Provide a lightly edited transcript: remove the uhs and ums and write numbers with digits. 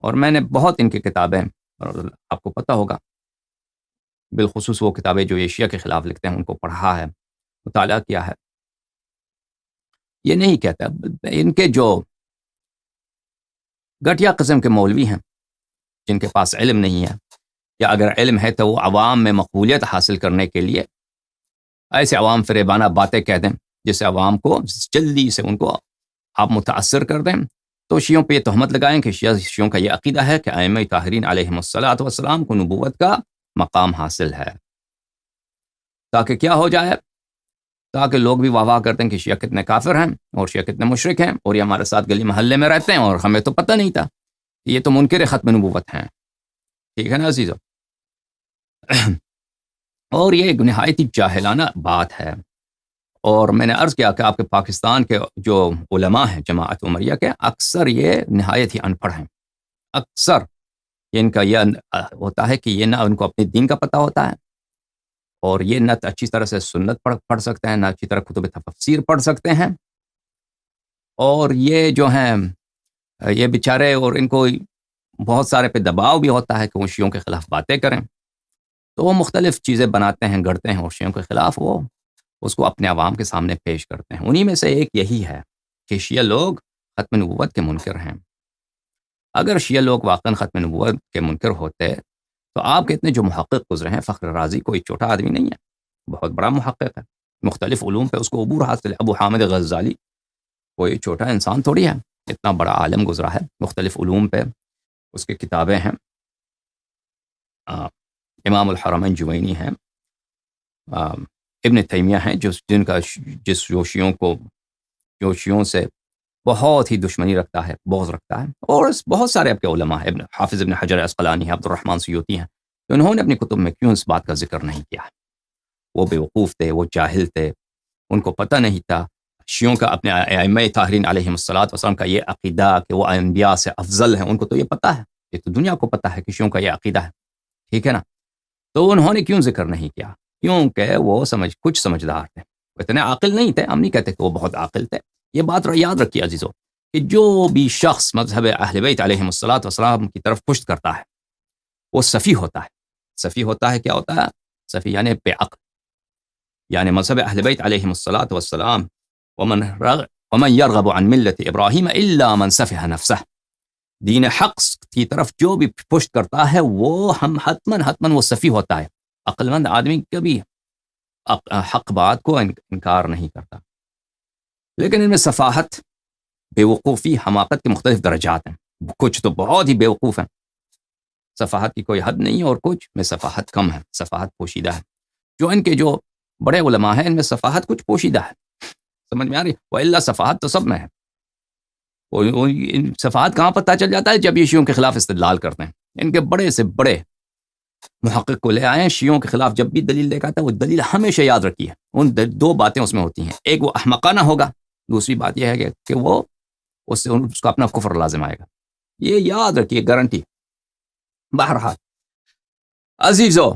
اور میں نے بہت ان کی کتابیں، اور آپ کو پتہ ہوگا بالخصوص وہ کتابیں جو ایشیا کے خلاف لکھتے ہیں ان کو پڑھا ہے، مطالعہ کیا ہے۔ یہ نہیں کہتا، ان کے جو گھٹیا قسم کے مولوی ہیں جن کے پاس علم نہیں ہے، یا اگر علم ہے تو وہ عوام میں مقبولیت حاصل کرنے کے لیے ایسے عوام فریبانہ باتیں کہہ دیں جس سے عوام کو جلدی سے ان کو آپ متاثر کر دیں، تو شیعوں پہ یہ تہمت لگائیں کہ شیعوں کا یہ عقیدہ ہے کہ ائمہ طاہرین علیہم الصلاۃ والسلام کو نبوت کا مقام حاصل ہے، تاکہ کیا ہو جائے، تاکہ لوگ بھی واہ واہ کرتے ہیں کہ شیعہ کتنے کافر ہیں اور شیعہ کتنے مشرک ہیں، اور یہ ہمارے ساتھ گلی محلے میں رہتے ہیں اور ہمیں تو پتہ نہیں تھا، یہ تو منکر ختم نبوت ہیں۔ ٹھیک ہے نا عزیزو؟ اور یہ ایک نہایت ہی جاہلانہ بات ہے، اور میں نے عرض کیا کہ آپ کے پاکستان کے جو علماء ہیں جماعت عمریہ کے، اکثر یہ نہایت ہی ان پڑھ ہیں، اکثر ان کا یہ ہوتا ہے کہ یہ نہ ان کو اپنے دین کا پتہ ہوتا ہے، اور یہ نہ اچھی طرح سے سنت پڑھ سکتے ہیں، نہ اچھی طرح کتب تفسیر پڑھ سکتے ہیں، اور یہ جو ہیں یہ بیچارے، اور ان کو بہت سارے پہ دباؤ بھی ہوتا ہے کہ وہ شیعوں کے خلاف باتیں کریں، تو وہ مختلف چیزیں بناتے ہیں، گڑھتے ہیں، اور شیعوں کے خلاف وہ اس کو اپنے عوام کے سامنے پیش کرتے ہیں۔ انہی میں سے ایک یہی ہے کہ شیعہ لوگ ختم نبوت کے منکر ہیں۔ اگر شیعہ لوگ واقعا ختم نبوت کے منکر ہوتے تو آپ کے اتنے جو محقق گزرے ہیں، فخر رازی کوئی چھوٹا آدمی نہیں ہے، بہت بڑا محقق ہے، مختلف علوم پہ اس کو عبور حاصل ہے۔ ابو حامد غزالی کوئی چھوٹا انسان تھوڑی ہے، اتنا بڑا عالم گزرا ہے، مختلف علوم پہ اس کی کتابیں ہیں۔ امام الحرمین جوینی ہیں، ابن تیمیہ ہیں جو شیعوں سے بہت ہی دشمنی رکھتا ہے، بغض رکھتا ہے، اور بہت سارے آپ کے علماء ہیں، حافظ ابن حجر عسقلانی ہیں، عبد الرحمن سیوطی ہیں، تو انہوں نے اپنی کتب میں کیوں اس بات کا ذکر نہیں کیا؟ وہ بیوقوف تھے، وہ جاہل تھے، ان کو پتہ نہیں تھا شیعوں کا، اپنے ائمہ طاہرین علیہم الصلاۃ والسلام کا یہ عقیدہ کہ وہ انبیاء سے افضل ہیں، ان کو تو یہ پتہ ہے، یہ تو دنیا کو پتہ ہے کہ شیعوں کا یہ عقیدہ ہے، ٹھیک ہے نا؟ تو انہوں نے کیوں ذکر نہیں کیا؟ کیونکہ وہ کچھ سمجھدار تھے، اتنے عاقل نہیں تھے، ہم نہیں کہتے کہ وہ بہت عاقل تھے۔ یہ بات یاد رکھیے عزیزو کہ جو بھی شخص مذہب اہل بیت علیہم الصلاۃ والسلام کی طرف پشت کرتا ہے وہ صفی ہوتا ہے۔ صفی ہوتا ہے، کیا ہوتا ہے؟ صفی یعنی بے عقل، یعنی مذہب اہل بیت علیہم الصلاۃ والسلام ومن یرغب عن ملت ابراہیم الا من سفہ نفسہ، دین حق کی طرف جو بھی پشت کرتا ہے وہ حتماً وہ صفی ہوتا ہے۔ عقل مند آدمی کبھی حق بات کو انکار نہیں کرتا، لیکن ان میں سفاہت، بے وقوفی، حماقت کے مختلف درجات ہیں۔ کچھ تو بہت ہی بے وقوف ہیں، سفاہت کی کوئی حد نہیں ہے، اور کچھ میں سفاہت کم ہے، سفاہت پوشیدہ ہے۔ جو ان کے جو بڑے علماء ہیں ان میں سفاہت کچھ پوشیدہ ہے، سمجھ میں آ رہی؟ وَإِلَّا سفاہت تو سب میں ہے۔ سفاہت کہاں پتہ چل جاتا ہے؟ جب یہ شیعوں کے خلاف استدلال کرتے ہیں، ان کے بڑے سے بڑے محقق کو لے آئے ہیں شیعوں کے خلاف، جب بھی دلیل لے کے آتا ہے وہ دلیل ہمیشہ یاد رکھی ہے، ان دو باتیں اس میں ہوتی ہیں، ایک وہ احمقانہ ہوگا، دوسری بات یہ ہے کہ وہ اس کو اپنا کفر لازم آئے گا، یہ یاد رکھیے، گارنٹی۔ بہرحال عزیزو،